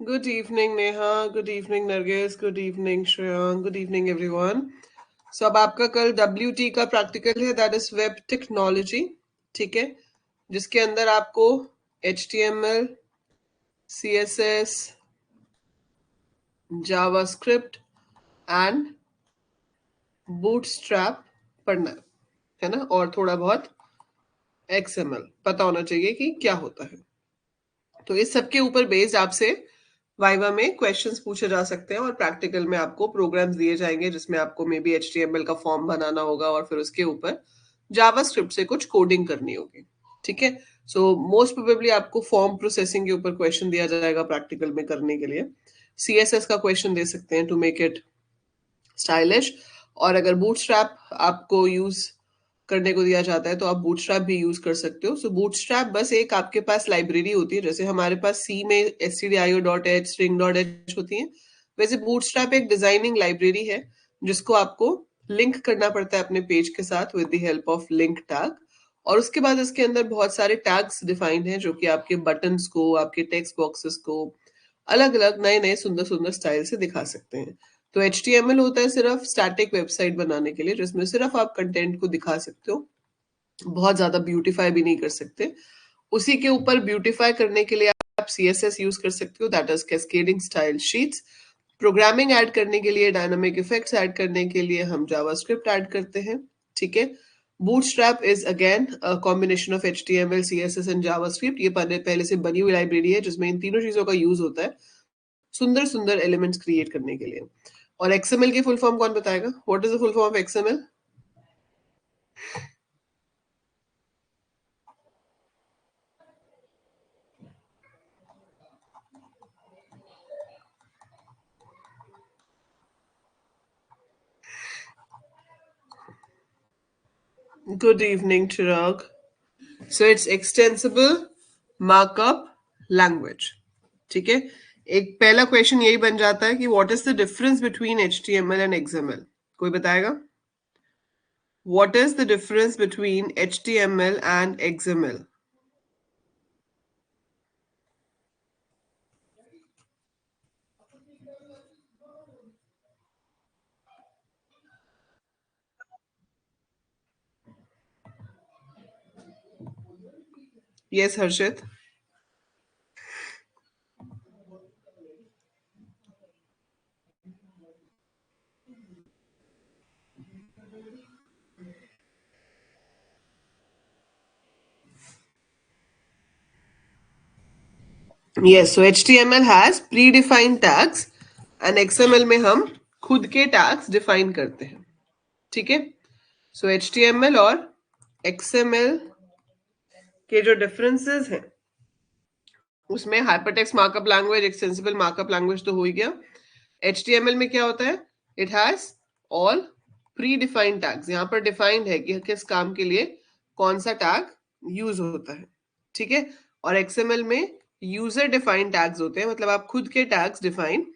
Good evening, Neha. Good evening, Nargis. Good evening, Shreyank. Good evening, everyone. So अब आपका कल WT का practical है, दैट इज वेब टेक्नोलॉजी. ठीक है, जिसके अंदर आपको HTML, CSS, JavaScript and bootstrap पढ़ना है ना, और थोड़ा बहुत XML पता होना चाहिए कि क्या होता है. तो इस सब के ऊपर बेस्ड आपसे वाइवा में क्वेश्चंस पूछे जा सकते हैं और प्रैक्टिकल में आपको प्रोग्राम्स दिए जाएंगे जिसमें आपको मे बी HTML का फॉर्म बनाना होगा और फिर उसके ऊपर जावास्क्रिप्ट से कुछ कोडिंग करनी होगी. ठीक है, सो मोस्ट प्रोबेबली आपको फॉर्म प्रोसेसिंग के ऊपर क्वेश्चन दिया जाएगा प्रैक्टिकल में करने के लिए. CSS का क्वेश्चन दे सकते हैं टू मेक इट स्टाइलिश. और अगर बूटस्ट्रैप आपको यूज करने को दिया जाता है तो आप बूटस्ट्रैप भी यूज कर सकते हो. सो बूटस्ट्रैप बस एक आपके पास लाइब्रेरी होती है, जैसे हमारे पास सी में stdio.h string.h होती है, वैसे बूटस्ट्रैप एक डिजाइनिंग लाइब्रेरी है जिसको आपको लिंक करना पड़ता है अपने पेज के साथ with the help of link tag. और उसके बाद इसके अंदर बहुत सारे टैग्स डिफाइंड हैं जो कि आपके बटन्स को, आपके टेक्स्ट बॉक्सेस को अलग अलग नए नए सुंदर सुंदर स्टाइल से दिखा सकते हैं. तो HTML होता है सिर्फ स्टैटिक वेबसाइट बनाने के लिए, जिसमें सिर्फ आप कंटेंट को दिखा सकते हो, बहुत ज्यादा ब्यूटीफाई भी नहीं कर सकते. उसी के ऊपर ब्यूटीफाई करने के लिए आप CSS यूज कर सकते हो, that is cascading style sheets. Programming add करने के लिए, डायनामिक इफेक्ट्स ऐड करने के लिए हम जावास्क्रिप्ट ऐड करते हैं. ठीक है, bootstrap is again combination of HTML, CSS and JavaScript. ये पहले से बनी हुई लाइब्रेरी है जिसमें इन तीनों चीजों का यूज होता है सुंदर सुंदर एलिमेंट्स क्रिएट करने के लिए. और XML की फुल फॉर्म कौन बताएगा? What is the full form of XML? Good evening Chirag. So it's extensible markup language. ठीक है, एक पहला क्वेश्चन यही बन जाता है कि what is the difference between HTML and XML? कोई बताएगा? What is the difference between HTML and XML? Yes Harshit. Yes, so HTML has pre defined tags and XML में हम खुद के टैग्स डिफाइन करते हैं. ठीक है, सो HTML और XML के जो डिफरेंसेस हैं उसमें hypertext markup language, extensible markup language तो हो ही गया. HTML में क्या होता है? It has all pre defined tags. यहाँ पर डिफाइंड है कि किस काम के लिए कौन सा टैग यूज होता है. ठीक है, और XML में यूजर डिफाइंड टैग्स होते हैं, मतलब आप खुद के टैग्स डिफाइन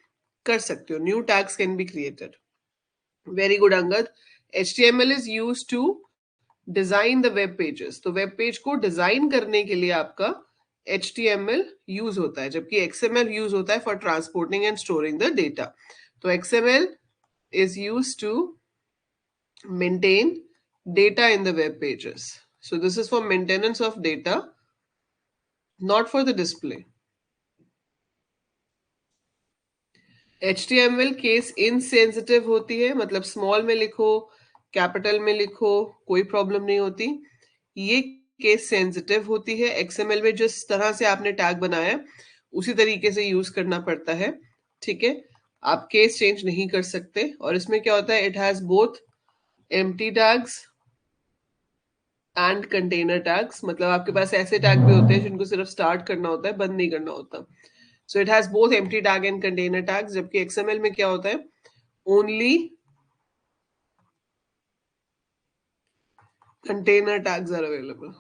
कर सकते हो. New tags can be created. Very good Angad. HTML is use to design the web pages. तो वेब पेज को डिजाइन करने के लिए आपका HTML यूज होता है, जबकि XML यूज होता है for transporting and storing the data. तो XML is used to maintain data in the web pages. So this is for maintenance of data, not for the display. HTML case insensitive होती है, मतलब small में लिखो, capital में लिखो, कोई problem नहीं होती. ये केस सेंसिटिव होती है. XML में जिस तरह से आपने टैग बनाया उसी तरीके से यूज करना पड़ता है. ठीक है, आप केस चेंज नहीं कर सकते. और इसमें क्या होता है? It has both empty tags and container tags. मतलब आपके पास ऐसे टैग भी होते हैं जिनको सिर्फ स्टार्ट करना होता है, बंद नहीं करना होता. So it has both empty tag and container tags. जबकि XML में क्या होता है? Only container tags are available.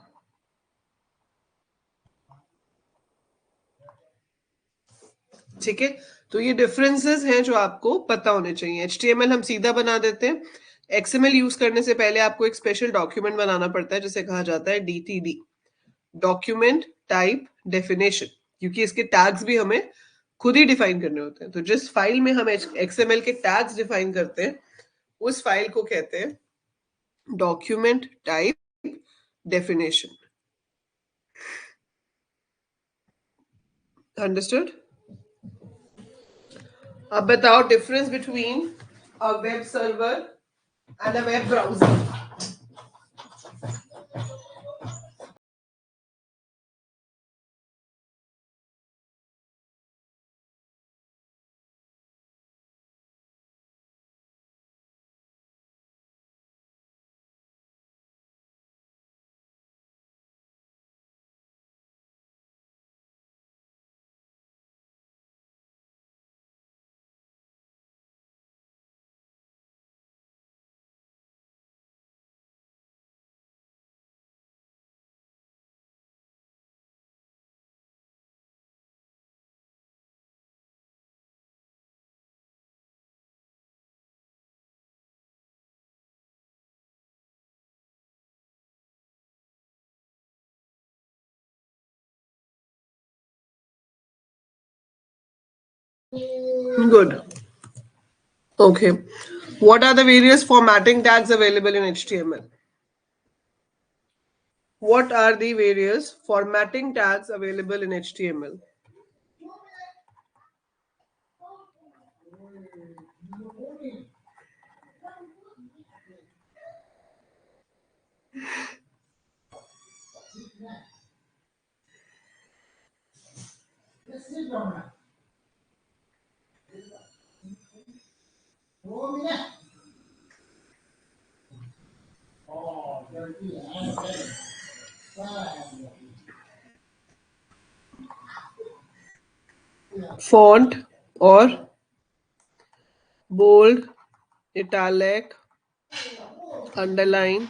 ठीक है, तो ये डिफरेंसेस हैं जो आपको पता होने चाहिए. HTML हम सीधा बना देते हैं. XML यूज करने से पहले आपको एक स्पेशल डॉक्यूमेंट बनाना पड़ता है जिसे कहा जाता है DTD, डॉक्यूमेंट टाइप डेफिनेशन, क्योंकि इसके टैग्स भी हमें खुद ही डिफाइन करने होते हैं। तो जिस फाइल में हम XML के टैग्स डिफाइन करते हैं उस फाइल को कहते हैं डॉक्यूमेंट टाइप डेफिनेशन। अंडरस्टूड? अब बताओ difference between a web server and a web browser. Good. Okay. What are the various formatting tags available in HTML? What are the various formatting tags available in HTML? Font और bold, italic, underline,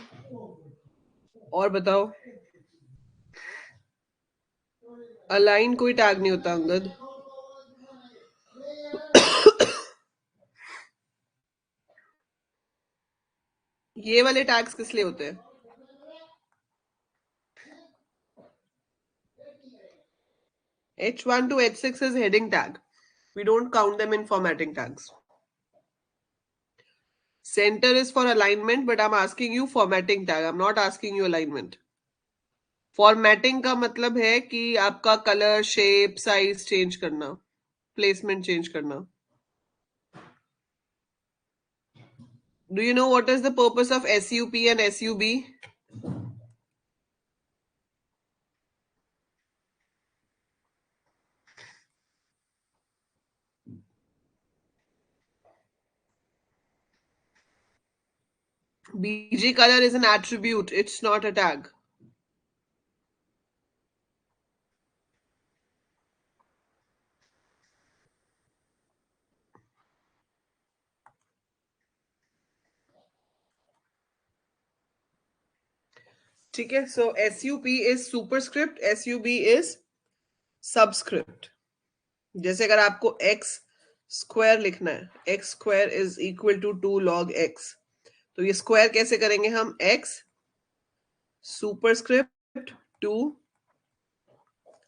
और बताओ। Align कोई tag नहीं होता अंगद। ये वाले tags किस लिए होते हैं? H1 to H6 is heading tag. We don't count them in formatting tags. Center is for alignment, but I'm asking you formatting tag. I'm not asking you alignment. Formatting का मतलब है कि आपका कलर, शेप, साइज चेंज करना, placement change करना। Do you know what is the purpose of SUP and SUB? BG color is an attribute, it's not a tag. ठीक है, so SUP is superscript, SUB is subscript. जैसे अगर आपको x square लिखना है, x square is equal to 2 log x, तो ये square कैसे करेंगे हम? x superscript 2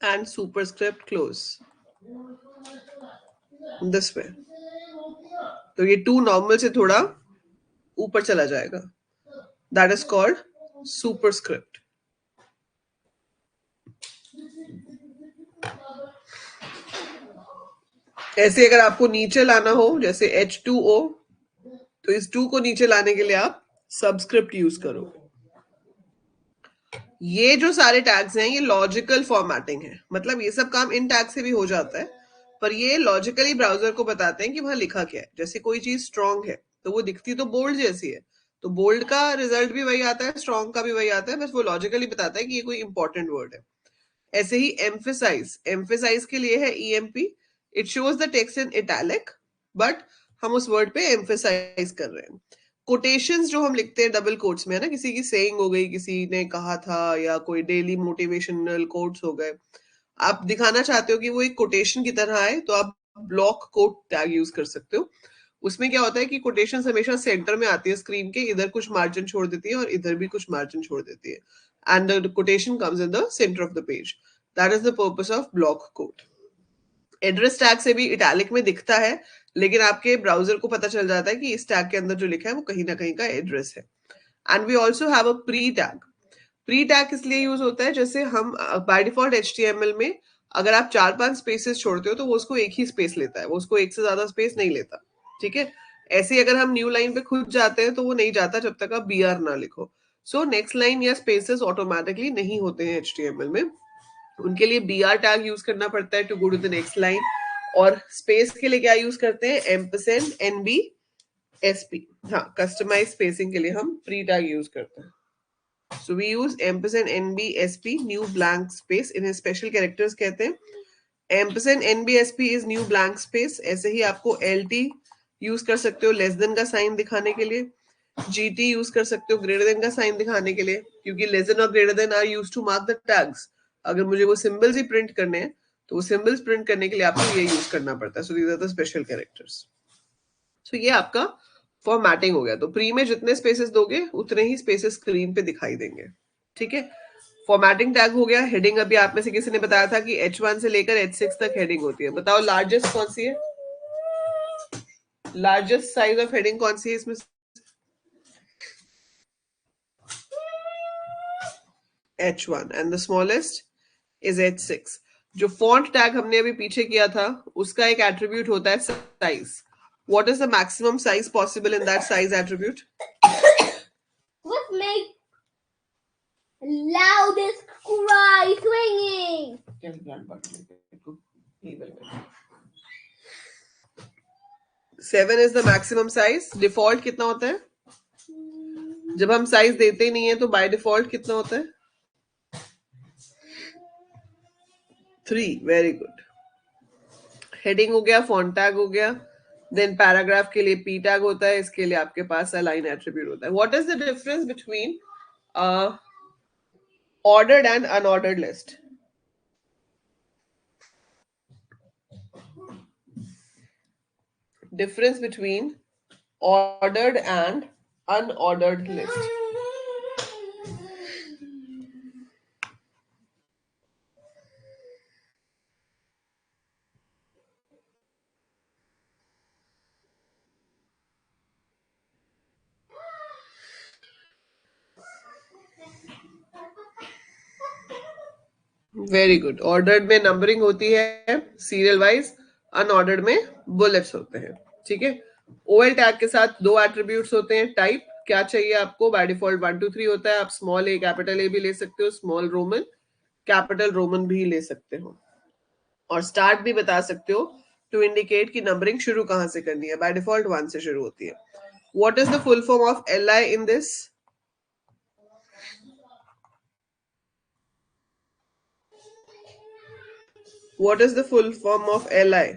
and superscript close, this way. तो ये 2 नॉर्मल से थोड़ा ऊपर चला जाएगा, दैट इज कॉल्ड सुपरस्क्रिप्ट। ऐसे अगर आपको नीचे लाना हो, जैसे H2O, तो इस 2 को नीचे लाने के लिए आप सबस्क्रिप्ट यूज करोगे। ये जो सारे टैग्स हैं ये लॉजिकल फॉर्मेटिंग है, मतलब ये सब काम इन टैग से भी हो जाता है, पर ये लॉजिकली ब्राउजर को बताते हैं कि वहां लिखा क्या है। जैसे कोई चीज स्ट्रॉन्ग है तो वो दिखती तो बोल्ड जैसी है, तो बोल्ड का रिजल्ट भी वही आता है, स्ट्रॉन्ग का भी वही आता है, बस वो लॉजिकली बताता है कि ये कोई इंपॉर्टेंट वर्ड है। ऐसे ही एम्फेसाइज, एम्फेसाइज के लिए है EMP, it shows the text in italic, but हम उस वर्ड पे एम्फेसाइज कर रहे हैं। कोटेशंस जो हम लिखते हैं डबल कोट्स में, है ना, किसी की सेइंग हो गई, किसी ने कहा था, या कोई डेली मोटिवेशनल कोट्स हो गए, आप दिखाना चाहते हो कि वो एक कोटेशन की तरह है, तो आप ब्लॉक कोट टैग यूज कर सकते हो। उसमें क्या होता है कि कोटेशन हमेशा सेंटर में आती है स्क्रीन के, इधर कुछ मार्जिन छोड़ देती है और इधर भी कुछ मार्जिन छोड़ देती है, and the quotation comes in the center of the page. That is the purpose of block quote. Address tag से भी इटैलिक में दिखता है, लेकिन आपके ब्राउजर को पता चल जाता है कि इस टैग के अंदर जो लिखा है वो कहीं ना कहीं का एड्रेस है। And we also have a pre tag. Pre tag इसलिए यूज होता है, जैसे हम बाय डिफॉल्ट HTML में अगर आप 4-5 स्पेसेस छोड़ते हो तो वो उसको एक ही स्पेस लेता है, वो उसको एक से ज्यादा स्पेस नहीं लेता। ठीक है, ऐसे ही अगर हम न्यू लाइन पे खुद जाते हैं तो वो नहीं जाता जब तक आप BR ना लिखो। सो नेक्स्ट लाइन या स्पेसेस ऑटोमेटिकली नहीं होते हैं HTML में, उनके लिए BR टैग यूज करना पड़ता है to go to the next line. और स्पेस के लिए क्या यूज करते हैं, एम्परसेंड NB SP। हाँ, कस्टमाइज स्पेसिंग के लिए हम प्री टैग यूज करते हैं। So we use ampersand NBSP new blank space, इन्हें स्पेशल कैरेक्टर्स कहते हैं। ampersand NBSP is new blank space। ऐसे ही आपको LT यूज कर सकते हो लेस देन का साइन दिखाने के लिए, GT यूज कर सकते हो ग्रेटर देन का साइन दिखाने के लिए, क्योंकि लेस देन और greater than are use to mark the tags. अगर मुझे वो सिंबल्स ही प्रिंट करने हैं तो वो सिंबल्स प्रिंट करने के लिए आपको ये यूज करना पड़ता है। So these are the special characters. So ये आपका फॉर्मेटिंग हो गया। तो प्री में जितने स्पेसेस दोगे उतने ही स्पेसेस स्क्रीन पे दिखाई देंगे। ठीक है, फॉर्मेटिंग टैग हो गया। हेडिंग अभी आप में से किसी ने बताया था कि H1 से लेकर H6 तक हेडिंग होती है। बताओ लार्जेस्ट कौन सी है, लार्जेस्ट साइज ऑफ हेडिंग कौन सी है इसमें? H1 and the smallest is H6। जो फॉन्ट टैग हमने अभी पीछे किया था उसका एक एट्रीब्यूट होता है size. What is the maximum size possible in that size attribute? Let's make loudest cry swinging. 7 is the maximum size. Default कितना होता है? जब हम साइज देते ही नहीं है तो बाय डिफॉल्ट कितना होता है? 3। Very good. हेडिंग हो गया, फॉन्ट टैग हो गया, देन पैराग्राफ के लिए P टैग होता है, इसके लिए आपके पास अलाइन एट्रीब्यूट होता है। What is the difference between ordered and unordered list? Difference between ordered and unordered list. Very good. Ordered में नंबरिंग होती है सीरियल वाइज, अनऑर्डर्ड में बुलेट्स होते हैं। ठीक है, OL टैग के साथ दो एट्रीब्यूट्स होते हैं। टाइप क्या चाहिए आपको, बाय डिफॉल्ट 1 2 3 होता है। आप स्मॉल A कैपिटल A भी ले सकते हो, स्मॉल रोमन कैपिटल रोमन भी ले सकते हो, और स्टार्ट भी बता सकते हो टू इंडिकेट कि नंबरिंग शुरू कहां से करनी है। बाय डिफॉल्ट 1 से शुरू होती है। What is the full form of LI in this? What is the full form of LI?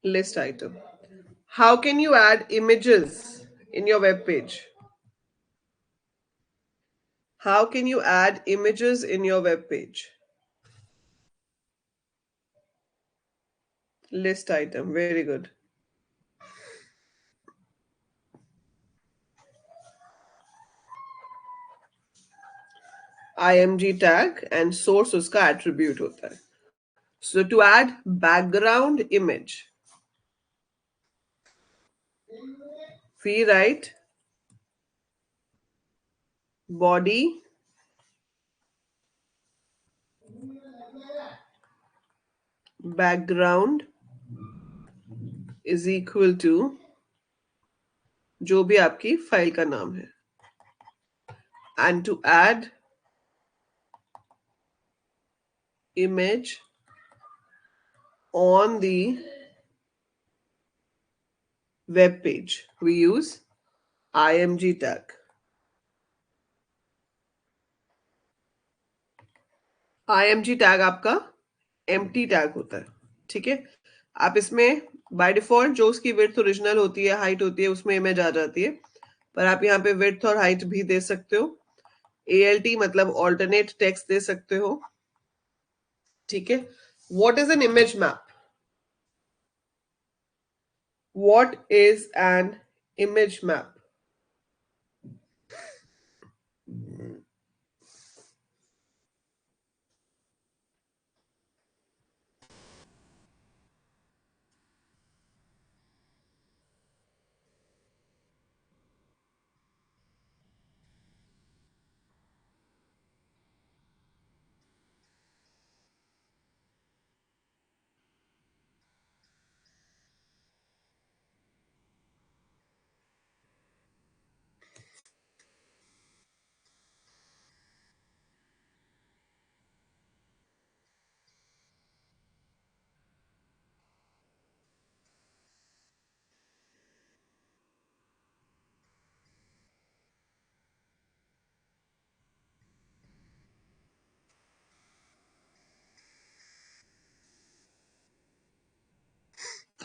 List item. How can you add images in your web page? How can you add images in your web page? List item. Very good. IMG tag and source उसका attribute होता है. So to add background image, we write body background is equal to जो भी आपकी file का नाम है, and to add image on the web page we use IMG tag. IMG tag आपका एम्प्टी टैग होता है। ठीक है, आप इसमें बाय डिफॉल्ट जो उसकी विड्थ ओरिजिनल होती है, हाइट होती है, उसमें इमेज आ जाती है, पर आप यहाँ पे विड्थ और हाइट भी दे सकते हो। ALT मतलब ऑल्टरनेट टेक्स्ट दे सकते हो। ठीक है, what is an image map? What is an image map?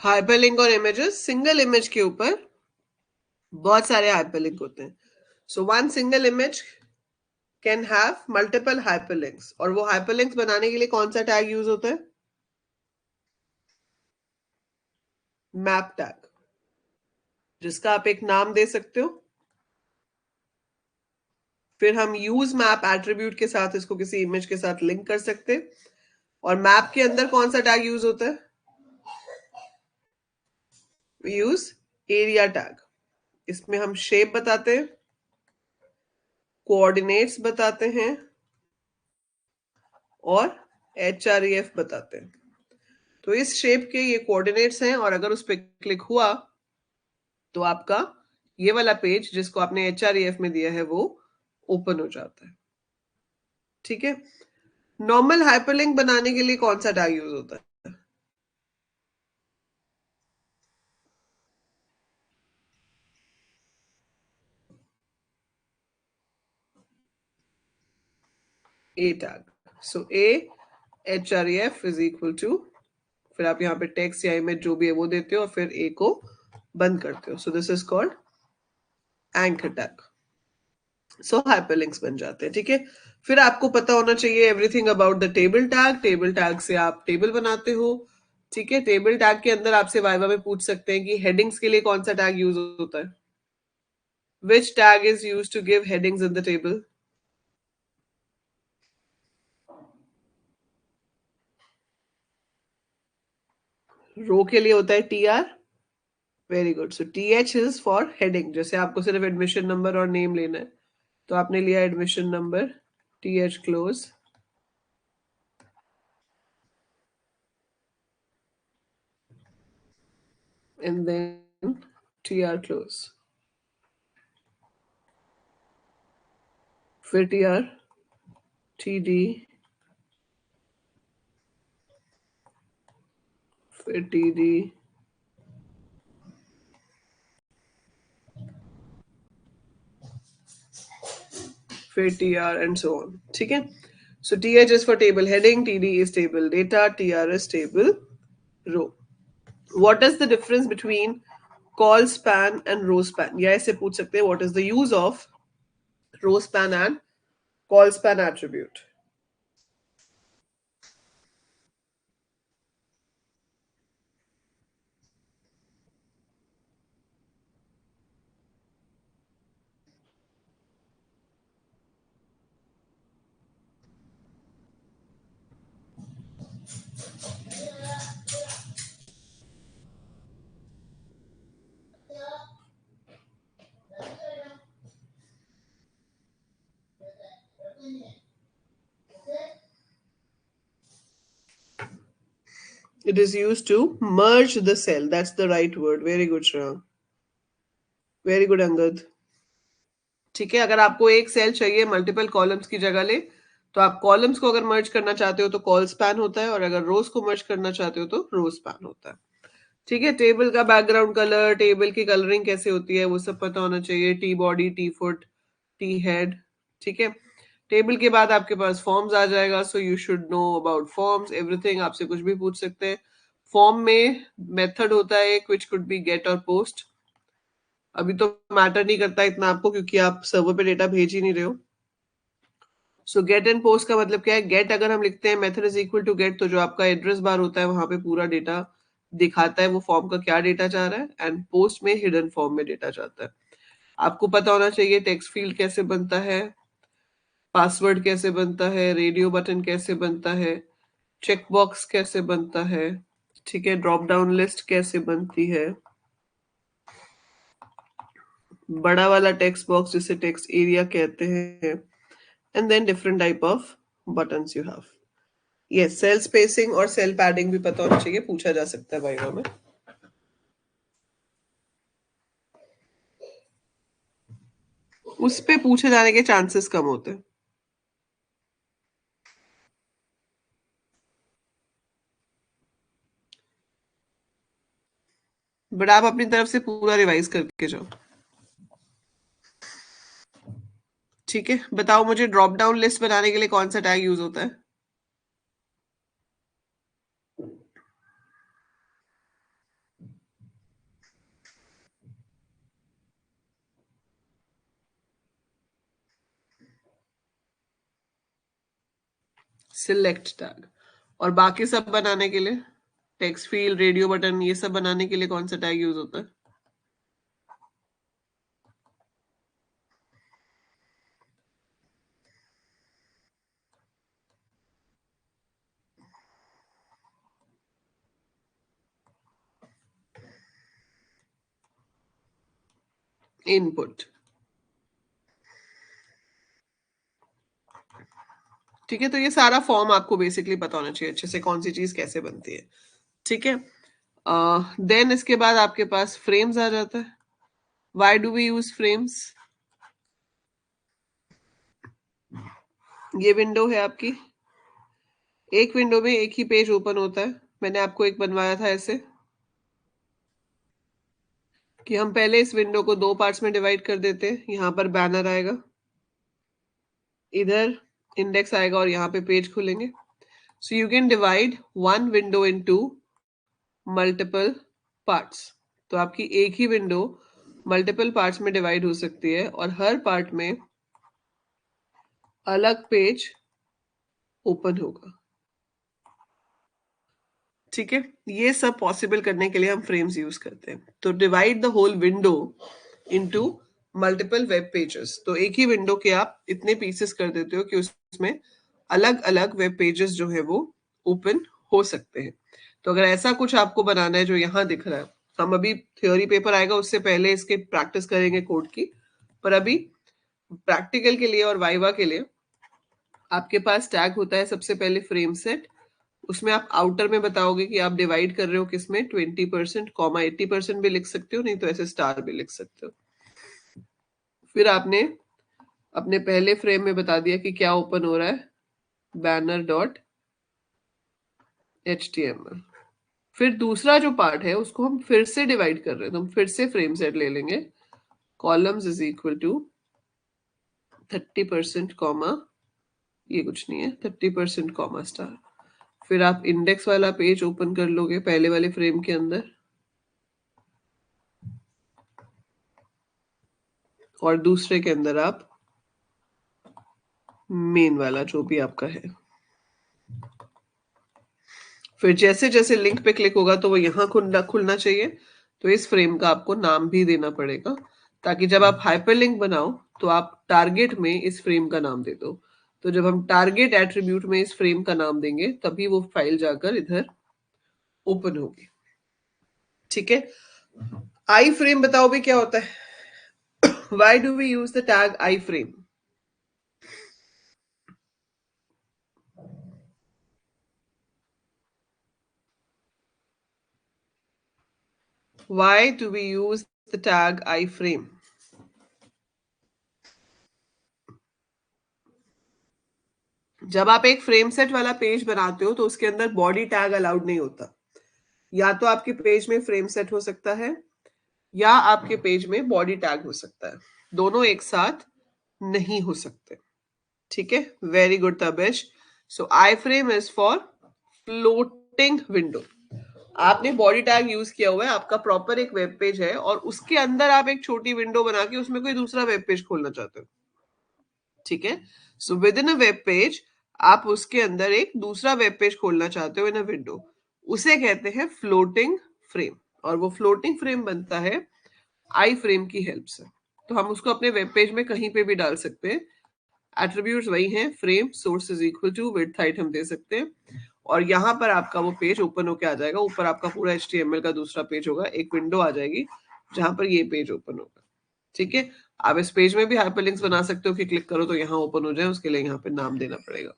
Hyperlink और इमेजेस, सिंगल इमेज के ऊपर बहुत सारे हाइपरलिंक होते हैं. So one single image can have multiple hyperlinks. और वो हाइपरलिंक्स बनाने के लिए कौन सा टैग यूज होता है? मैप टैग, जिसका आप एक नाम दे सकते हो. फिर हम यूज मैप एट्रीब्यूट के साथ इसको किसी इमेज के साथ लिंक कर सकते हैं. और मैप के अंदर कौन सा टैग यूज होता है? Use area tag. इसमें हम शेप बताते हैं, कोऑर्डिनेट्स बताते हैं और HREF बताते हैं. तो इस शेप के ये कोऑर्डिनेट्स हैं और अगर उस पर क्लिक हुआ तो आपका ये वाला पेज जिसको आपने HREF में दिया है वो ओपन हो जाता है. ठीक है. नॉर्मल हाइपरलिंक बनाने के लिए कौन सा टैग यूज होता है? A tag. So A HREF is equal to, फिर आप यहाँ पे टेक्स्ट या इमेज जो भी है वो देते हो और फिर A को बंद करते हो. सो this is called anchor tag. So hyperlinks बन जाते हैं. ठीक है. फिर आपको पता होना चाहिए everything about the table tag. Table tag से आप टेबल बनाते हो. ठीक है. टेबल टैग के अंदर आपसे वाइवा में पूछ सकते हैं कि हेडिंग्स के लिए कौन सा टैग यूज होता है. Which tag is use to give headings in the table? Row के लिए होता है TR. Very good. So TH is for heading. जैसे आपको सिर्फ एडमिशन नंबर और नेम लेना है तो आपने लिया admission number, TH close, and then TR close. फिर TR, TD, फिर TD, फिर TR and so on. ठीक है. So TH is for table heading, TD is table data, TR is table row. What is the difference between call span and row span? या ऐसे पूछ सकते हैं what is the use of row span and call span attribute? It is used to merge the cell. That's the right word. Very good, Shreyang. Very good, Angad. ठीक है. अगर आपको एक सेल चाहिए मल्टीपल कॉलम्स की जगह ले तो आप कॉलम्स को अगर मर्ज करना चाहते हो तो कॉल स्पैन होता है और अगर रोज को मर्ज करना चाहते हो तो रो स्पैन होता है. ठीक है. टेबल का बैकग्राउंड कलर, टेबल की कलरिंग कैसे होती है वो सब पता होना चाहिए. T body, T foot, T head. ठीक है. टेबल के बाद आपके पास फॉर्म्स आ जाएगा. So you should know about forms, everything. आपसे कुछ भी पूछ सकते हैं. फॉर्म में मेथड होता है एक विच कुड बी गेट और पोस्ट. अभी तो मैटर नहीं करता इतना आपको क्योंकि आप सर्वर पे डेटा भेज ही नहीं रहे हो. सो गेट एंड पोस्ट का मतलब क्या है? गेट अगर हम लिखते हैं method is equal to get तो जो आपका एड्रेस बार होता है वहां पे पूरा डेटा दिखाता है वो फॉर्म का क्या डेटा चाह रहा है. एंड पोस्ट में हिडन फॉर्म में डेटा चाहता है. आपको पता होना चाहिए टेक्स्ट फील्ड कैसे बनता है, पासवर्ड कैसे बनता है, रेडियो बटन कैसे बनता है, चेकबॉक्स कैसे बनता है. ठीक है. ड्रॉप डाउन लिस्ट कैसे बनती है, बड़ा वाला टेक्स्ट बॉक्स जिसे टेक्स्ट एरिया कहते हैं. And then different type of buttons you have. Yes, cell spacing और सेल पैडिंग भी पता होना चाहिए. पूछा जा सकता है वाइवा में. उस पे पूछे जाने के चांसेस कम होते हैं. बट आप अपनी तरफ से पूरा रिवाइज करके जाओ. ठीक है. बताओ मुझे ड्रॉप डाउन लिस्ट बनाने के लिए कौन सा टैग यूज होता है? Select tag. और बाकी सब बनाने के लिए, टेक्स्ट फील्ड, रेडियो बटन, ये सब बनाने के लिए कौन सा टैग यूज होता है? इनपुट। ठीक है, तो ये सारा फॉर्म आपको बेसिकली पता होना चाहिए अच्छे से, कौन सी चीज कैसे बनती है। ठीक है, देन इसके बाद आपके पास फ्रेम्स आ जाता है। Why do we use frames? ये विंडो है आपकी, एक विंडो में एक ही पेज ओपन होता है। मैंने आपको एक बनवाया था ऐसे कि हम पहले इस विंडो को दो पार्ट्स में डिवाइड कर देते हैं। यहाँ पर बैनर आएगा, इधर इंडेक्स आएगा और यहाँ पे पेज खुलेंगे। So you can divide one window into multiple parts. तो आपकी एक ही विंडो मल्टीपल पार्ट्स में डिवाइड हो सकती है और हर पार्ट में अलग पेज ओपन होगा। ठीक है, ये सब पॉसिबल करने के लिए हम फ्रेम्स यूज करते हैं। तो divide the whole window into multiple web pages. तो एक ही विंडो के आप इतने पीसेस कर देते हो कि उसमें अलग अलग वेब पेजेस जो है वो ओपन हो सकते हैं। तो अगर ऐसा कुछ आपको बनाना है जो यहाँ दिख रहा है, हम अभी थ्योरी पेपर आएगा उससे पहले इसके प्रैक्टिस करेंगे कोड की, पर अभी प्रैक्टिकल के लिए और वाइवा के लिए आपके पास टैग होता है सबसे पहले फ्रेम सेट। उसमें आप आउटर में बताओगे कि आप डिवाइड कर रहे हो किसमें, 20%, 80% भी लिख सकते हो, नहीं तो ऐसे स्टार भी लिख सकते हो। फिर आपने अपने पहले फ्रेम में बता दिया कि क्या ओपन हो रहा है, बैनर डॉट HTML। फिर दूसरा जो पार्ट है उसको हम फिर से डिवाइड कर रहे हैं, तो हम फिर से फ्रेम सेट ले लेंगे, columns is equal to 30% comma, ये कुछ नहीं है, 30% कॉमा स्टार। फिर आप इंडेक्स वाला पेज ओपन कर लोगे पहले वाले फ्रेम के अंदर, और दूसरे के अंदर आप मेन वाला जो भी आपका है। फिर जैसे जैसे लिंक पे क्लिक होगा तो वो यहाँ खुलना चाहिए। तो इस फ्रेम का आपको नाम भी देना पड़ेगा, ताकि जब आप हाइपरलिंक बनाओ तो आप टारगेट में इस फ्रेम का नाम दे दो। तो जब हम टारगेट एट्रीब्यूट में इस फ्रेम का नाम देंगे तभी वो फाइल जाकर इधर ओपन होगी। ठीक है, आई फ्रेम बताओ भी क्या होता है? Why do we use the tag iframe? Why do we use the tag iframe? जब आप एक फ्रेम सेट वाला पेज बनाते हो तो उसके अंदर बॉडी टैग अलाउड नहीं होता। या तो आपके पेज में फ्रेम सेट हो सकता है या आपके पेज में बॉडी टैग हो सकता है, दोनों एक साथ नहीं हो सकते। ठीक है, very good Tabesh. So I frame is for floating window. आपने बॉडी टैग यूज किया हुआ है, आपका प्रॉपर एक वेब पेज है और उसके अंदर आप एक छोटी विंडो बना के उसमें कोई दूसरा वेब पेज खोलना चाहते हो। ठीक है, so with in a web page आप उसके अंदर एक दूसरा वेब पेज खोलना चाहते हो इन अ विंडो, उसे कहते हैं फ्लोटिंग फ्रेम। और वो फ्लोटिंग फ्रेम बनता है आई फ्रेम की हेल्प से। तो हम उसको अपने वेब पेज में कहीं पे भी डाल सकते हैं। एट्रीब्यूट्स वही हैं, frame source is equal to width height हम दे सकते हैं, और यहाँ पर आपका वो पेज ओपन होके आ जाएगा। ऊपर आपका पूरा HTML का दूसरा पेज होगा, एक विंडो आ जाएगी जहां पर ये पेज ओपन होगा। ठीक है, आप इस पेज में भी हाइपरलिंक्स बना सकते हो कि क्लिक करो तो यहाँ ओपन हो जाए, उसके लिए यहाँ पे नाम देना पड़ेगा।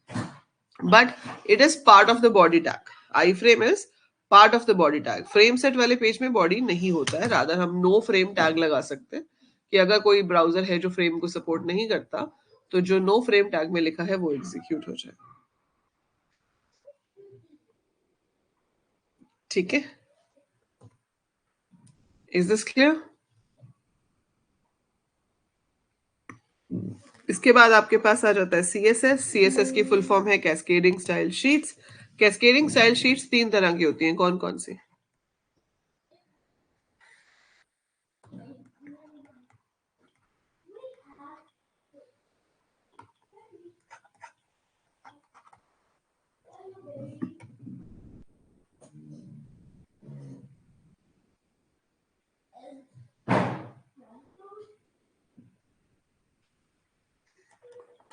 But it is part of the body tag. I frame is part of the body tag. Frame set वाले पेज में बॉडी नहीं होता है, रादर हम नो फ्रेम टैग लगा सकते हैं कि अगर कोई ब्राउजर है जो फ्रेम को सपोर्ट नहीं करता तो जो नो फ्रेम टैग में लिखा है वो एग्जीक्यूट हो जाए। ठीक है, इज दिस क्लियर? इसके बाद आपके पास आ जाता है CSS। CSS की फुल फॉर्म है cascading style sheets. Cascading style sheets तीन तरह की होती हैं, कौन कौन सी?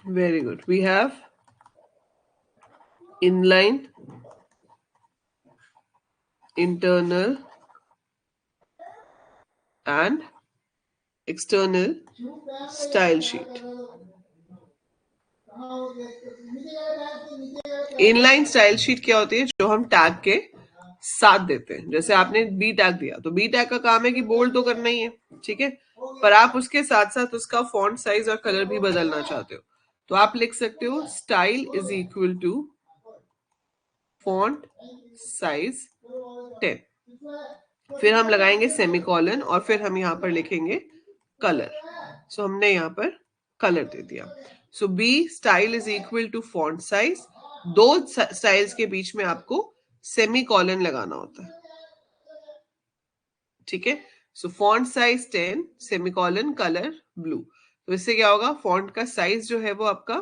Very good. We have inline, internal, and external style sheet. Inline style sheet क्या होती है? जो हम टैग के साथ देते हैं. जैसे आपने बी टैग दिया तो बी टैग का काम है कि बोल्ड तो करना ही है, ठीक है, पर आप उसके साथ साथ उसका फॉन्ट साइज और कलर भी बदलना चाहते हो तो आप लिख सकते हो style is equal to font size 10. फिर हम लगाएंगे सेमीकोलन और फिर हम यहाँ पर लिखेंगे कलर. सो हमने यहाँ पर कलर दे दिया. So B style is equal to font size. दो स्टाइल्स के बीच में आपको सेमीकोलन लगाना होता है, ठीक है. So font size 10 semicolon colour blue. तो इससे क्या होगा? फॉन्ट का साइज जो है वो आपका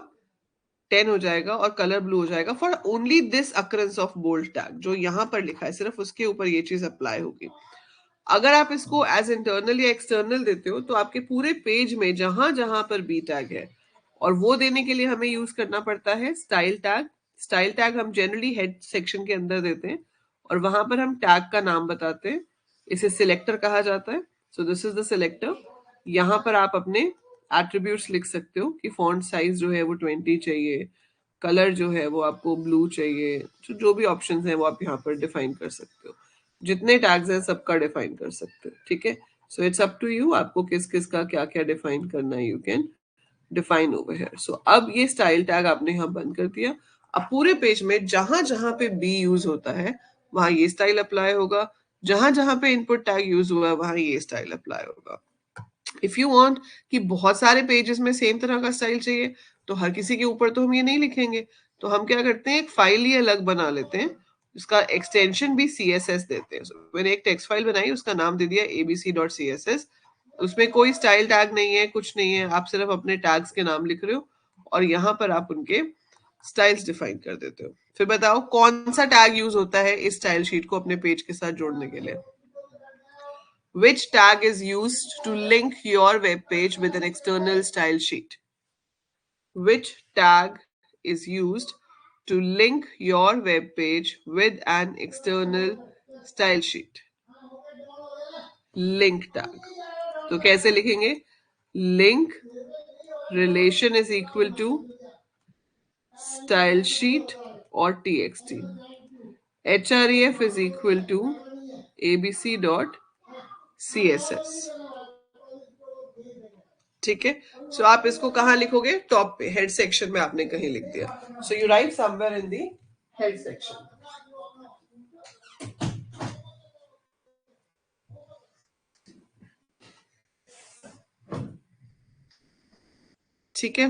10 हो जाएगा और कलर ब्लू हो जाएगा for only this occurrence of bold tag. जो यहां पर लिखा है सिर्फ उसके ऊपर ये चीज अप्लाई होगी. अगर आप इसको एज इंटरनल या एक्सटर्नल देते हो तो आपके पूरे पेज में जहां जहां पर बी टैग है और वो देने के लिए हमें यूज करना पड़ता है स्टाइल टैग. स्टाइल टैग हम जनरली हेड सेक्शन के अंदर देते हैं और वहां पर हम टैग का नाम बताते हैं. इसे सिलेक्टर कहा जाता है. सो दिस इज द सिलेक्टर. यहाँ पर आप अपने एट्रीब्यूट्स लिख सकते हो कि फॉन्ट साइज जो है वो 20 चाहिए, कलर जो है वो आपको ब्लू चाहिए. जो भी ऑप्शंस हैं वो आप यहाँ पर डिफाइन कर सकते हो. जितने टैग्स हैं सबका डिफाइन कर सकते हो, ठीक है. So it's up to you, आपको किस किस का क्या क्या डिफाइन करना है. You can define over here. So अब ये स्टाइल टैग आपने यहाँ बंद कर दिया. अब पूरे पेज में जहां जहां पे बी यूज होता है वहां ये स्टाइल अप्लाई होगा. जहां जहां पे इनपुट टैग यूज हुआ है वहां ये स्टाइल अप्लाई होगा. इफ यू वांट कि बहुत सारे पेजेस में सेम तरह का स्टाइल चाहिए तो हर किसी के ऊपर तो हम ये नहीं लिखेंगे. तो हम क्या करते हैं, एक फाइल ही अलग बना लेते हैं. उसका एक्सटेंशन भी CSS देते हैं. मैंने एक टेक्स्ट फाइल बनाई, उसका नाम दे दिया abc.css. उसमें कोई स्टाइल टैग नहीं है, कुछ नहीं है, आप सिर्फ अपने टैग्स के नाम लिख रहे हो और यहाँ पर आप उनके स्टाइल्स डिफाइन कर देते हो. फिर बताओ कौन सा टैग यूज होता है इस स्टाइल शीट को अपने पेज के साथ जोड़ने के लिए? Which tag is used to link your web page with an external style sheet? Which tag is used to link your web page with an external style sheet? Link tag. तो कैसे लिखेंगे? Link relation is equal to style sheet or txt. href is equal to abc.css. ठीक है. सो आप इसको कहाँ लिखोगे? Top पे हेड सेक्शन में आपने कहीं लिख दिया. So you right somewhere in the head section. ठीक है.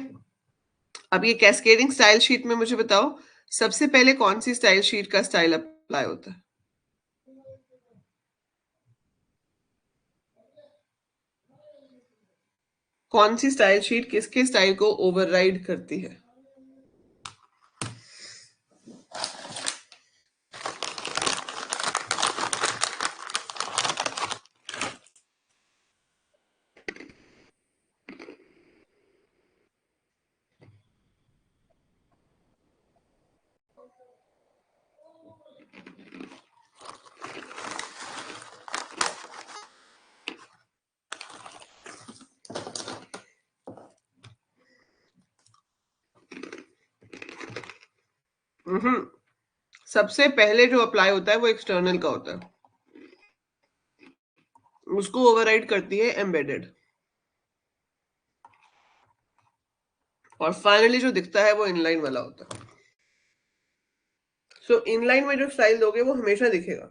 अब ये कैस्केडिंग स्टाइल शीट में मुझे बताओ सबसे पहले कौन सी स्टाइल शीट का स्टाइल अप्लाई होता है? कौन सी स्टाइल शीट किसके स्टाइल को ओवरराइड करती है? सबसे पहले जो अप्लाई होता है वो एक्सटर्नल का होता है. उसको ओवरराइड करती है एम्बेडेड. और फाइनली जो दिखता है वो इनलाइन वाला होता है. सो इनलाइन में जो स्टाइल दोगे वो हमेशा दिखेगा.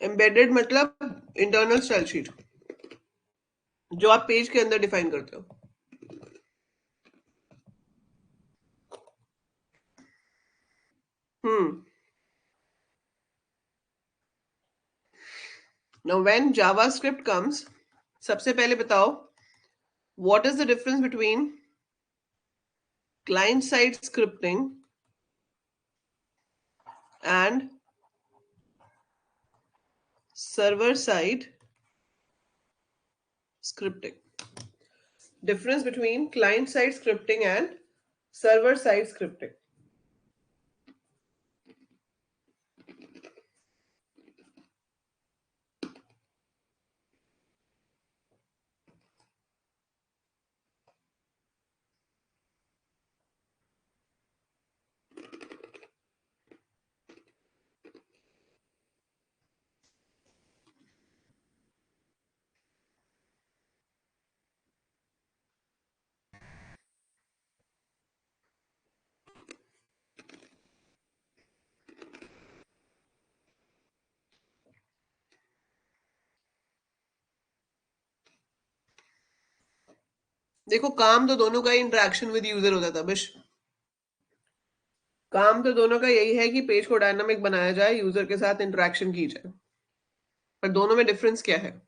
एम्बेडेड मतलब इंटरनल स्टाइल शीट जो आप पेज के अंदर डिफाइन करते हो. Now when JavaScript comes, सबसे पहले बताओ what is the difference between client side scripting and server side scripting? Difference between client side scripting and server side scripting. देखो, काम तो दोनों का इंटरेक्शन विद यूजर होता था बस। काम तो दोनों का यही है कि पेज को डायनामिक बनाया जाए, यूजर के साथ इंटरेक्शन की जाए, पर दोनों में डिफरेंस क्या है?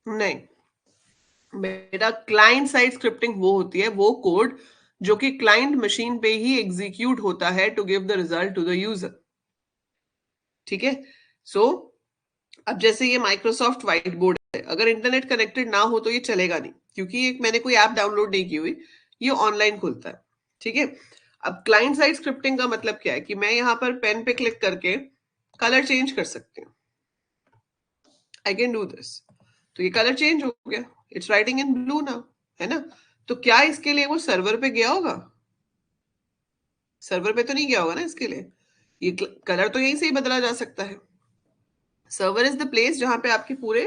नहीं बेटा, क्लाइंट साइड स्क्रिप्टिंग वो होती है, वो कोड जो कि क्लाइंट मशीन पे ही एग्जीक्यूट होता है to give the result to the user. ठीक है, सो अब जैसे ये माइक्रोसॉफ्ट व्हाइट बोर्ड है, अगर इंटरनेट कनेक्टेड ना हो तो ये चलेगा नहीं, क्योंकि एक मैंने कोई ऐप डाउनलोड नहीं की हुई, ये ऑनलाइन खुलता है। ठीक है, अब क्लाइंट साइड स्क्रिप्टिंग का मतलब क्या है कि मैं यहाँ पर पेन पे क्लिक करके कलर चेंज कर सकती हूँ। आई कैन डू दिस, तो ये कलर चेंज हो गया, it's writing in blue now, है ना? तो क्या इसके लिए वो सर्वर पे गया होगा? सर्वर पे तो नहीं गया होगा ना इसके लिए, ये कलर तो यहीं से ही बदला जा सकता है। सर्वर इज द प्लेस जहां पे आपके पूरे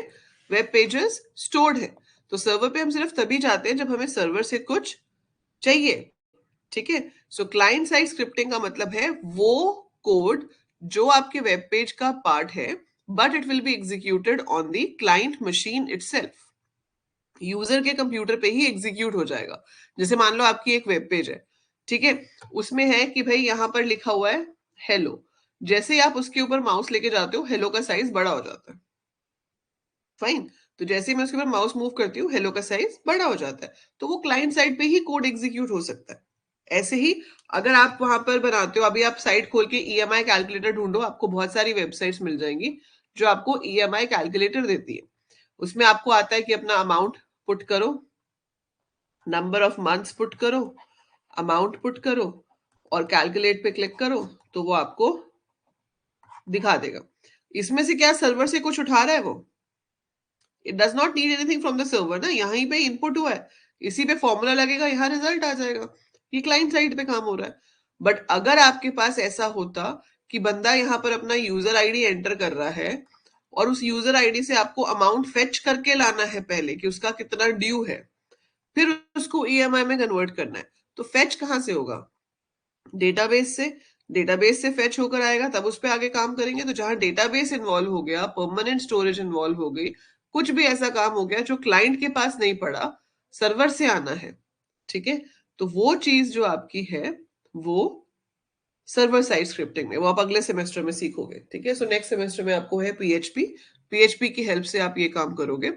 वेब पेजेस स्टोर्ड है। तो सर्वर पे हम सिर्फ तभी जाते हैं जब हमें सर्वर से कुछ चाहिए। ठीक है, सो क्लाइंट साइड स्क्रिप्टिंग का मतलब है वो कोड जो आपके वेब पेज का पार्ट है, but it will be executed on the client machine itself. User के कंप्यूटर पे ही एग्जीक्यूट हो जाएगा। जैसे मान लो आपकी एक वेब पेज है, ठीक है, उसमें है कि भाई यहां पर लिखा हुआ है हेलो, जैसे ही आप उसके ऊपर माउस लेके जाते हो, हेलो का साइज बड़ा हो जाता है। फाइन, तो जैसे ही मैं उसके ऊपर माउस मूव करती हूँ, हेलो का साइज बड़ा हो जाता है। तो वो क्लाइंट साइड पे ही कोड एग्जीक्यूट हो सकता है। ऐसे ही अगर आप वहां पर बनाते हो, अभी आप साइट खोल के ईएमआई कैलकुलेटर ढूंढो, आपको बहुत सारी वेबसाइट्स मिल जाएंगी जो आपको ईएमआई कैलकुलेटर देती है। उसमें आपको आता है कि अपना अमाउंट पुट करो, नंबर ऑफ मंथ्स पुट करो, अमाउंट पुट करो और कैलकुलेट पे क्लिक करो, तो वो आपको दिखा देगा। इसमें से क्या सर्वर से कुछ उठा रहा है वो? It does not need anything from the server ना, यहीं पे इनपुट हुआ है, इसी पे फॉर्मूला लगेगा, यहाँ रिजल्ट आ जाएगा। ये क्लाइंट साइड पे काम हो रहा है। बट अगर आपके पास ऐसा होता कि बंदा यहाँ पर अपना यूजर आईडी एंटर कर रहा है और उस यूजर आईडी से आपको अमाउंट फेच करके लाना है पहले कि उसका कितना ड्यू है, फिर उसको ईएमआई में कन्वर्ट करना है, तो फेच कहां से होगा? डेटाबेस से। डेटाबेस से फेच होकर आएगा, तब उस पर आगे काम करेंगे। तो जहां डेटाबेस इन्वॉल्व हो गया, परमानेंट स्टोरेज इन्वॉल्व हो गई, कुछ भी ऐसा काम हो गया जो क्लाइंट के पास नहीं पड़ा, सर्वर से आना है, ठीक है, तो वो चीज जो आपकी है वो सर्वर साइड स्क्रिप्टिंग में, वो आप अगले सेमेस्टर में सीखोगे। ठीक है, सो नेक्स्ट सेमेस्टर में आपको है पीएचपी, पीएचपी की हेल्प से आप ये काम करोगे।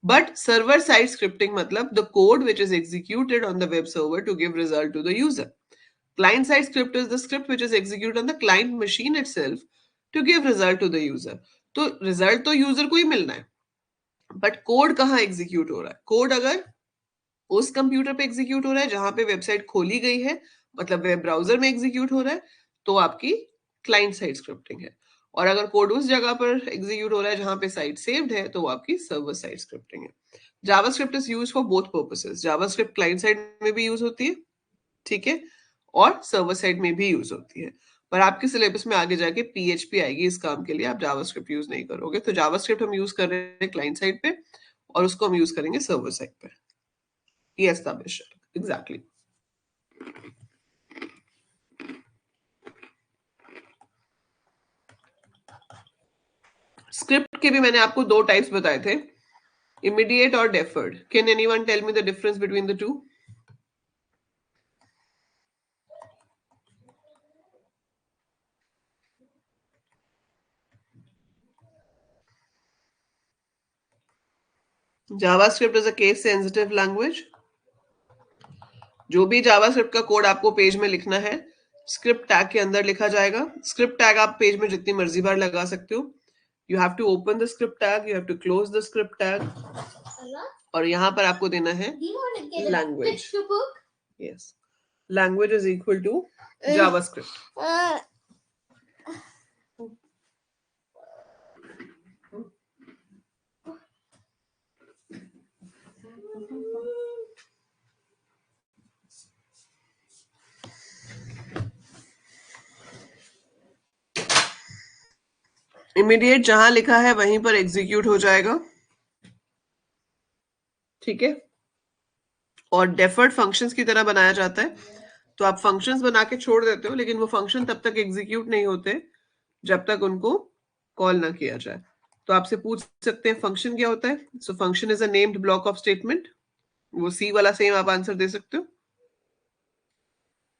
बट सर्वर साइड स्क्रिप्टिंग मतलब the code which is executed on the web server to give result to the user. Client side script is the script which is executed on the client machine itself to give result to the user. तो result तो user को ही मिलना है, but code कहाँ execute हो रहा है? Code अगर उस कंप्यूटर पे एग्जीक्यूट हो रहा है जहां पे वेबसाइट खोली गई है, मतलब वेब ब्राउजर में एग्जीक्यूट हो रहा है, तो आपकी क्लाइंट साइड स्क्रिप्टिंग है। और अगर कोड उस जगह पर एग्जीक्यूट हो रहा है जहां पे साइट सेव्ड है, तो वो आपकी सर्वर साइड स्क्रिप्टिंग है। JavaScript is used for both purposes. JavaScript client side में भी यूज होती है, ठीक है, और सर्वर साइड में भी यूज होती है। पर आपके सिलेबस में आगे जाके पीएचपी आएगी इस काम के लिए, आप जावास्क्रिप्ट यूज नहीं करोगे। तो जावास्क्रिप्ट हम यूज कर रहे हैं क्लाइंट साइड पे और उसको हम यूज करेंगे सर्वर साइड पे। ये एस्टैब्लिश, एग्जैक्टली। स्क्रिप्ट के भी मैंने आपको 2 टाइप्स बताए थे, इमीडिएट और deferred. Can anyone tell me the difference between the two? JavaScript is a case sensitive language. जो भी जावास्क्रिप्ट का कोड आपको पेज में लिखना है, स्क्रिप्ट टैग के अंदर लिखा जाएगा. स्क्रिप्ट टैग आप पेज में जितनी मर्जी बार लगा सकते हो. You have to open the script tag, you have to close the script tag, और यहाँ पर आपको देना है language. Yes, language is equal to JavaScript. Immediate जहां लिखा है वहीं पर एग्जीक्यूट हो जाएगा, ठीक है. और डेफर्ड फंक्शंस की तरह बनाया जाता है. तो आप फंक्शंस बना के छोड़ देते हो, लेकिन वो फंक्शन तब तक एग्जीक्यूट नहीं होते जब तक उनको कॉल ना किया जाए. तो आपसे पूछ सकते हैं फंक्शन क्या होता है. So function is a named block of statement. वो सी वाला सेम आप आंसर दे सकते हो,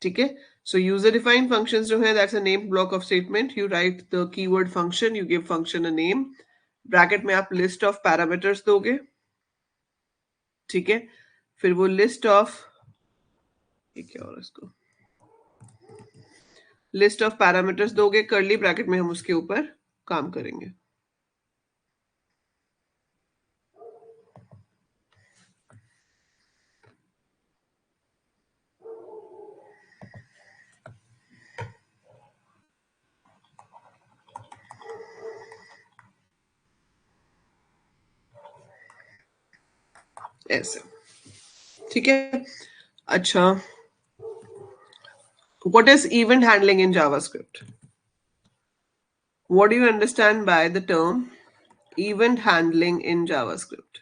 ठीक है. सो यूजर डिफाइंड फंक्शंस जो है, that's a named block of statement. You right the keyword function, you give function a name, bracket में आप लिस्ट ऑफ पैरामीटर्स दोगे, ठीक है. फिर वो लिस्ट ऑफ, ये क्या हो रहा है इसको, लिस्ट ऑफ पैरामीटर्स दोगे, कर्ली ब्रैकेट में हम उसके ऊपर काम करेंगे. ऐसे, ठीक है. अच्छा, what is event handling in JavaScript? What do you understand by the term event handling in JavaScript?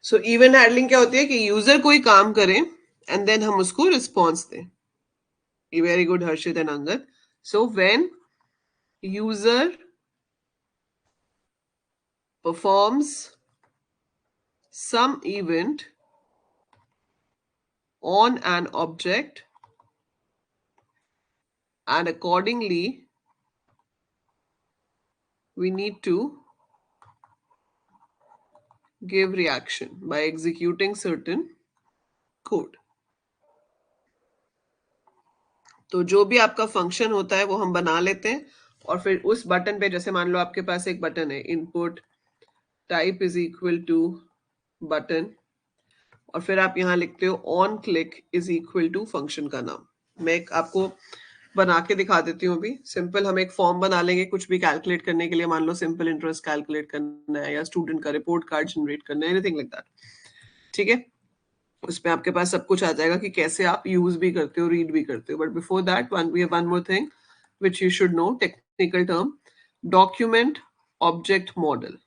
So event handling क्या होती है कि यूजर कोई काम करे एंड देन हम उसको रिस्पॉन्स दें. Very good Harshit and Angad. So when user performs some event on an object and accordingly we need to give reaction by executing certain code. तो जो भी आपका फंक्शन होता है वो हम बना लेते हैं, और फिर उस बटन पे, जैसे मान लो आपके पास एक बटन है, input type is equal to button, और फिर आप यहाँ लिखते हो on click is equal to function का नाम. मैं एक आपको बना के दिखा देती हूँ अभी. सिंपल हम एक फॉर्म बना लेंगे कुछ भी कैलकुलेट करने के लिए. मान लो सिंपल इंटरेस्ट कैलकुलेट करना है, या स्टूडेंट का रिपोर्ट कार्ड जनरेट करना है, एनीथिंग लाइक दैट, ठीक है. उसमें आपके पास सब कुछ आ जाएगा कि कैसे आप यूज भी करते हो, रीड भी करते हो. But before that we have one more thing which you should know, technical term, document object model.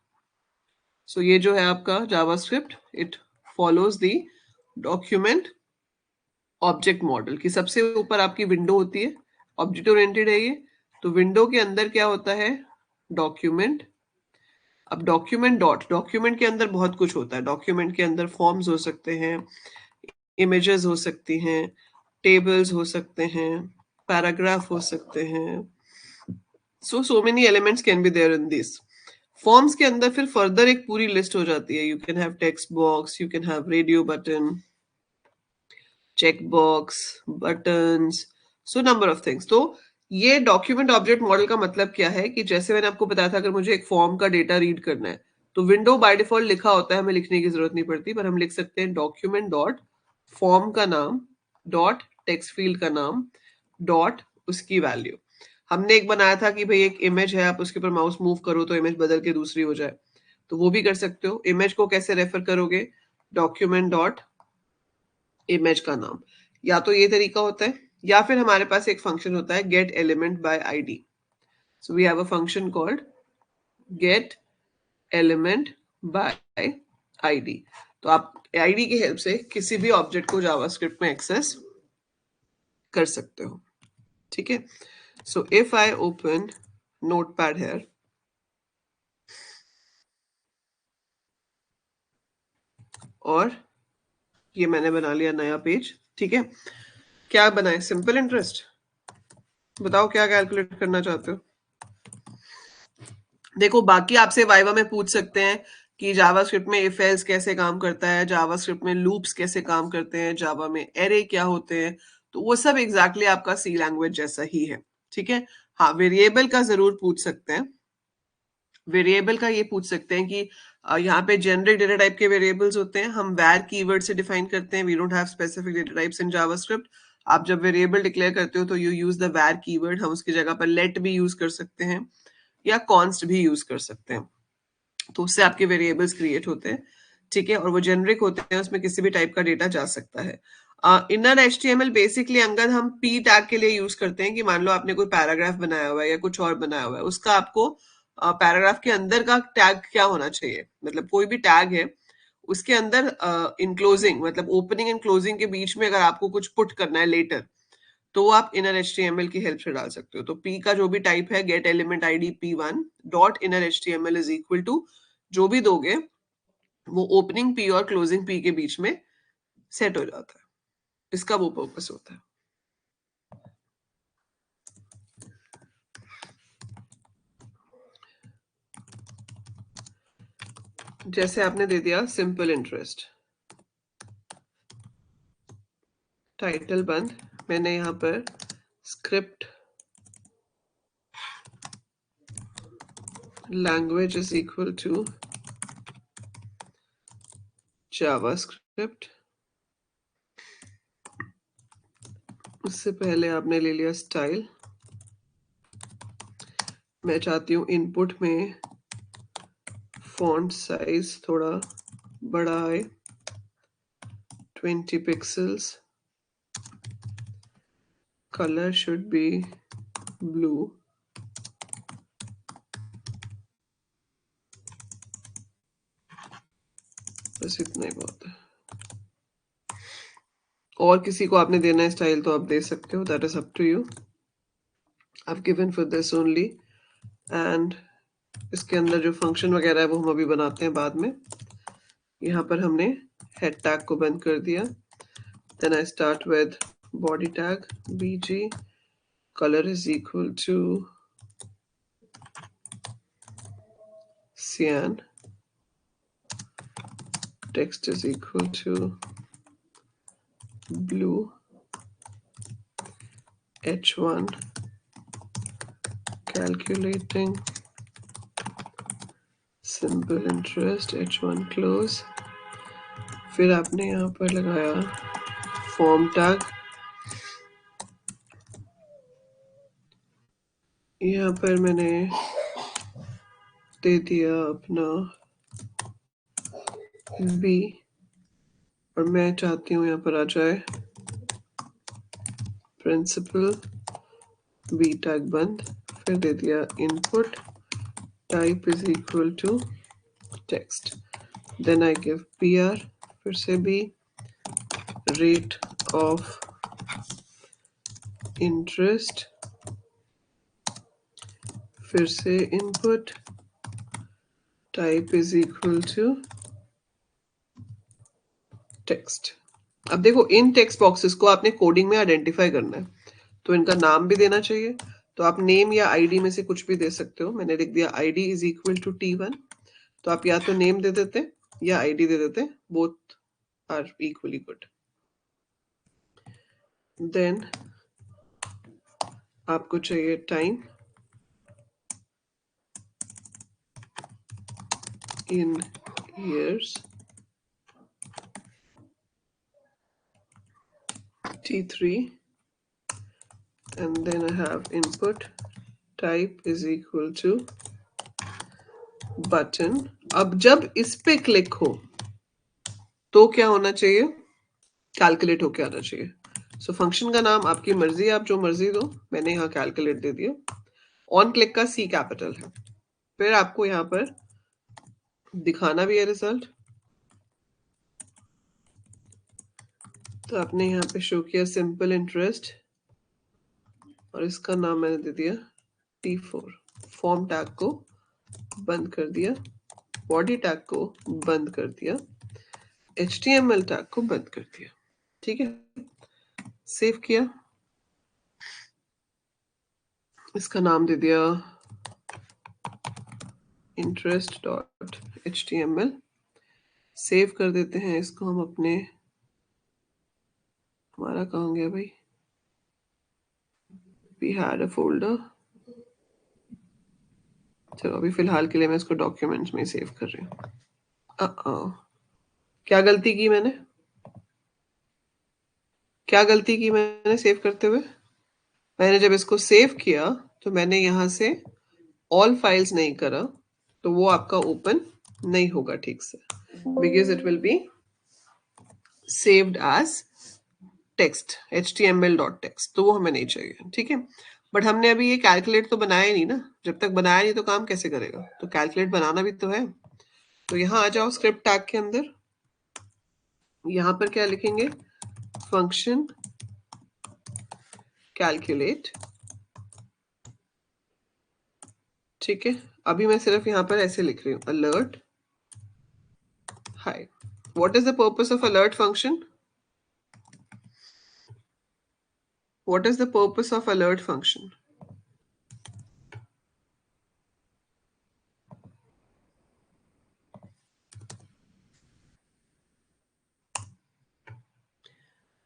So ये जो है आपका JavaScript, it follows the document object model. कि सबसे ऊपर आपकी विंडो होती है, ऑब्जेक्ट ओरिएंटेड है ये, तो विंडो के अंदर क्या होता है, डॉक्यूमेंट. अब डॉक्यूमेंट के अंदर बहुत कुछ होता है. डॉक्यूमेंट के अंदर फॉर्म्स हो सकते हैं, इमेजेस हो सकती हैं, टेबल्स हो सकते हैं, पैराग्राफ हो सकते हैं. So many elements can be there in this. Forms के अंदर फिर फर्दर एक पूरी लिस्ट हो जाती है. You can have text box, you can have radio button, check box, buttons, so number of things. तो ये डॉक्यूमेंट ऑब्जेक्ट मॉडल का मतलब क्या है कि जैसे मैंने आपको बताया था, अगर मुझे एक फॉर्म का डेटा रीड करना है तो विंडो बाय डिफॉल्ट लिखा होता है, हमें लिखने की जरूरत नहीं पड़ती, पर हम लिख सकते हैं डॉक्यूमेंट डॉट फॉर्म का नाम डॉट टेक्स्ट फील्ड का नाम डॉट उसकी वैल्यू. हमने एक बनाया था कि भाई एक इमेज है, आप उसके ऊपर माउस मूव करो तो इमेज बदल के दूसरी हो जाए, तो वो भी कर सकते हो. इमेज को कैसे रेफर करोगे? डॉक्यूमेंट डॉट इमेज का नाम. या तो ये तरीका होता है, या फिर हमारे पास एक फंक्शन होता है get element by ID. So we have a function called get element by ID. तो आप आईडी की हेल्प से किसी भी ऑब्जेक्ट को जावास्क्रिप्ट में एक्सेस कर सकते हो. ठीक है. So if I open notepad here, और ये मैंने बना लिया नया पेज. ठीक है. क्या बनाए? Simple interest. बताओ क्या कैलकुलेट करना चाहते हो? देखो, बाकी आपसे वाइवा में पूछ सकते हैं कि जावास्क्रिप्ट में इफ एल्स कैसे काम करता है, जावास्क्रिप्ट में लूप्स कैसे काम करते हैं, जावा में एरे क्या होते हैं. तो वो सब एग्जैक्टली आपका सी लैंग्वेज जैसा ही है. ठीक है. हाँ, वेरिएबल का जरूर पूछ सकते हैं. वेरिएबल का ये पूछ सकते हैं कि यहाँ पे जेनरिक डेटा टाइप के वेरिएबल्स होते हैं, हम वैर कीवर्ड से डिफाइन करते हैं. We don't have specific data types in JavaScript. आप जब वेरिएबल डिक्लेयर करते हो तो you use the var keyword. हम उसकी जगह पर लेट भी यूज कर सकते हैं या कॉन्स्ट भी यूज कर सकते हैं. तो उससे आपके वेरिएबल्स क्रिएट होते हैं. ठीक है. और वो जेनरिक होते हैं, उसमें किसी भी टाइप का डेटा जा सकता है. इनर एचटीएमएल बेसिकली अंगद हम पी टैग के लिए यूज करते हैं कि मान लो आपने कोई पैराग्राफ बनाया हुआ है या कुछ और बनाया हुआ है, उसका आपको पैराग्राफ के अंदर का टैग क्या होना चाहिए, मतलब कोई भी टैग है उसके अंदर इनक्लोजिंग मतलब ओपनिंग एंड क्लोजिंग के बीच में अगर आपको कुछ पुट करना है लेटर, तो आप इनर एचटीएमएल की हेल्प से डाल सकते हो. तो पी का जो भी टाइप है get element ID p1 dot inner HTML is equal to जो भी दोगे वो ओपनिंग पी और क्लोजिंग पी के बीच में सेट हो जाता है. इसका वो पर्पस होता है. जैसे आपने दे दिया सिंपल इंटरेस्ट, टाइटल बंद, मैंने यहाँ पर script language is equal to JavaScript. उससे पहले आपने ले लिया स्टाइल. मैं चाहती हूँ इनपुट में फॉन्ट साइज थोड़ा बड़ा आए, 20 pixels. Color should be blue. बस इतना ही बहुत है. और किसी को आपने देना है स्टाइल तो आप दे सकते हो, that is up to you. I've given for this only. And इसके अंदर जो फंक्शन वगैरह है वो हम अभी बनाते हैं बाद में. यहाँ पर हमने हेड टैग को बंद कर दिया. Then I start with body tag bg, color is equal to cyan, text is equal to blue, h1 calculating simple interest, h1 close. फिर आपने यहाँ पर लगाया फॉर्म टैग. यहाँ पर मैंने दे दिया अपना बी, और मैं चाहती हूँ यहाँ पर आ जाए प्रिंसिपल, बी टैग बंद. फिर दे दिया input, type is equal to text. Then I give pr, फिर से बी, रेट ऑफ इंटरेस्ट, फिर से input, type is equal to text. अब देखो, इन टेक्स्ट बॉक्सेस को आपने कोडिंग में आइडेंटिफाई करना है, तो इनका नाम भी देना चाहिए, तो आप नेम या आईडी में से कुछ भी दे सकते हो। मैंने लिख दिया ID is equal to T1, तो आप या तो नेम दे देते या आईडी दे देते, both are equally good. Then आपको चाहिए time in years, T3, and then I have input type is equal to button। अब जब इस पे क्लिक हो तो क्या होना चाहिए, कैलकुलेट होके आना चाहिए। सो फंक्शन का नाम आपकी मर्जी, आप जो मर्जी दो, मैंने यहाँ कैलकुलेट दे दिया। ऑन क्लिक का C कैपिटल है। फिर आपको यहाँ पर दिखाना भी है रिजल्ट, तो आपने यहाँ पे शो किया सिंपल इंटरेस्ट और इसका नाम मैंने दे दिया T4। फॉर्म टैग को बंद कर दिया, बॉडी टैग को बंद कर दिया, HTML टैग को बंद कर दिया। ठीक है, सेव किया, इसका नाम दे दिया interest.html। सेव कर देते हैं इसको हम अपने, हमारा कहाँ गया भाई, we had a folder। चलो अभी फिलहाल के लिए मैं इसको डॉक्यूमेंट्स में सेव कर रही हूँ। क्या गलती की मैंने, क्या गलती की मैंने सेव करते हुए? मैंने जब इसको सेव किया तो मैंने यहाँ से ऑल फाइल्स नहीं करा, तो वो आपका ओपन नहीं होगा ठीक से, because it will be saved as text html.txt, तो वो हमें नहीं चाहिए। ठीक है, बट हमने अभी ये कैलकुलेट तो बनाया नहीं ना, जब तक बनाया नहीं तो काम कैसे करेगा, तो कैलकुलेट बनाना भी तो है। तो यहाँ आ जाओ स्क्रिप्ट टैग के अंदर, यहाँ पर क्या लिखेंगे, फंक्शन कैलकुलेट। ठीक है, अभी मैं सिर्फ यहाँ पर ऐसे लिख रही हूँ, alert high. What is the purpose of alert function? What is the purpose of alert function?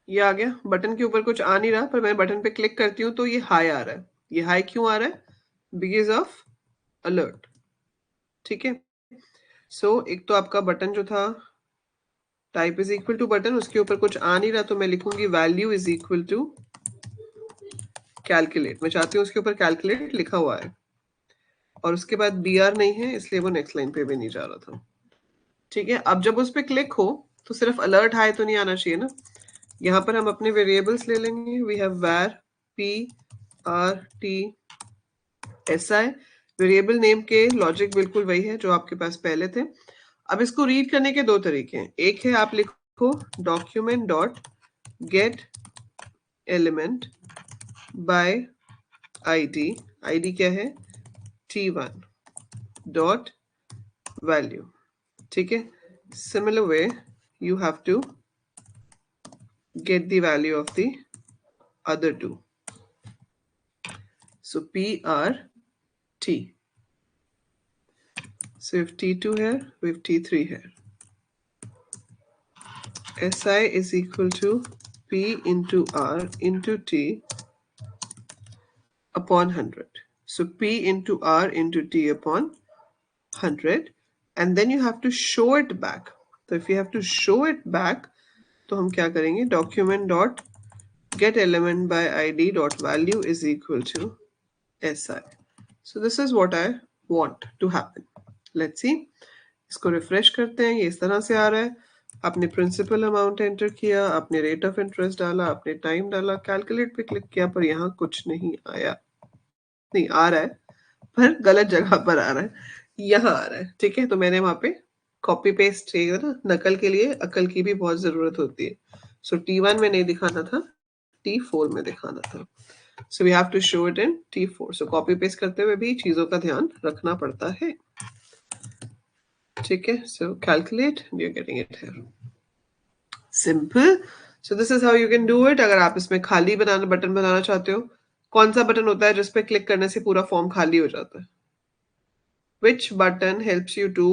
ये आ गया, बटन के ऊपर कुछ आ नहीं रहा, पर मैं बटन पे क्लिक करती हूँ तो ये हाई आ रहा है। ये हाई क्यों आ रहा है? Because of alert. ठीक है, सो एक तो आपका बटन जो था type is equal to button, उसके ऊपर कुछ आ नहीं रहा, तो मैं लिखूंगी value is equal to calculate. मैं चाहती हूँ उसके ऊपर कैलकुलेट लिखा हुआ है, और उसके बाद BR नहीं है, इसलिए वो नेक्स्ट लाइन पे भी नहीं जा रहा था। ठीक है, अब जब उस पर क्लिक हो तो सिर्फ अलर्ट हाई तो नहीं आना चाहिए ना। यहाँ पर हम अपने वेरिएबल्स ले लेंगे, we have var p r t si। Variable name के लॉजिक बिल्कुल वही है जो आपके पास पहले थे। अब इसको रीड करने के दो तरीके हैं, एक है आप लिखो document dot gate element by ID, ID क्या है, T1 डॉट वैल्यू। ठीक है, similar way you have to get the value of the other two, so PRT, so we have T2 here, we have T3 here, SI is equal to P into R into T upon 100, so P into R into T upon 100, and then you have to show it back। तो if you have to show it back, तो हम क्या करेंगे, document dot get element by id dot value is equal to SI। so this is what I want to happen। let's see, इसको refresh करते हैं, ये इस तरह से आ रहा है। आपने प्रिंसिपल अमाउंट एंटर किया, आपने रेट ऑफ इंटरेस्ट डाला, आपने टाइम डाला, कैलकुलेट पे क्लिक किया, पर यहाँ कुछ नहीं आया, नहीं आ रहा है पर गलत जगह पर आ रहा है, यहाँ आ रहा है। ठीक है, तो मैंने वहां पे कॉपी पेस्ट चाहिए ना, नकल के लिए अकल की भी बहुत जरूरत होती है। सो T1 में नहीं दिखाना था, T4 में दिखाना था, so we have to show it in T4। So copy paste करते हुए भी चीजों का ध्यान रखना पड़ता है। ठीक है, so calculate, you are getting it here, simple. So this is how you can do it. अगर आप इसमें खाली बनाना बटन बनाना चाहते हो कौन सा बटन होता है जिस पे क्लिक करने से पूरा फॉर्म खाली हो जाता है? Which button helps you to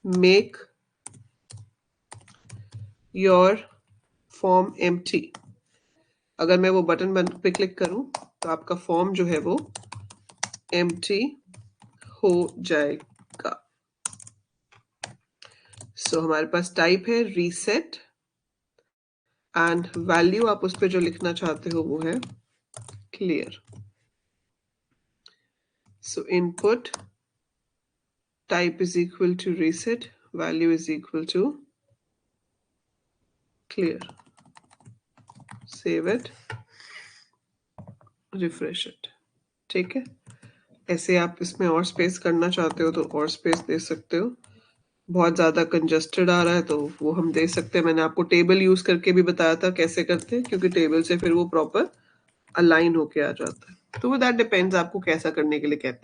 make your form empty? अगर मैं वो बटन पे क्लिक करूं तो आपका फॉर्म जो है वो एम्प्टी हो जाएगा। सो हमारे पास टाइप है रीसेट एंड वैल्यू आप उस पे जो लिखना चाहते हो वो है clear. So input type is equal to reset, value is equal to clear. Save it, refresh it. ठीक है, ऐसे आप इसमें और स्पेस करना चाहते हो तो और स्पेस दे सकते हो। बहुत ज़्यादा कंजस्टेड आ रहा है तो वो हम दे सकते हैं। मैंने आपको टेबल यूज करके भी बताया था कैसे करते हैं, क्योंकि टेबल से फिर वो प्रॉपर अलाइन होके आ जाता है। तो वो दैट डिपेंड्स आपको कैसा करने के लिए कहते हैं।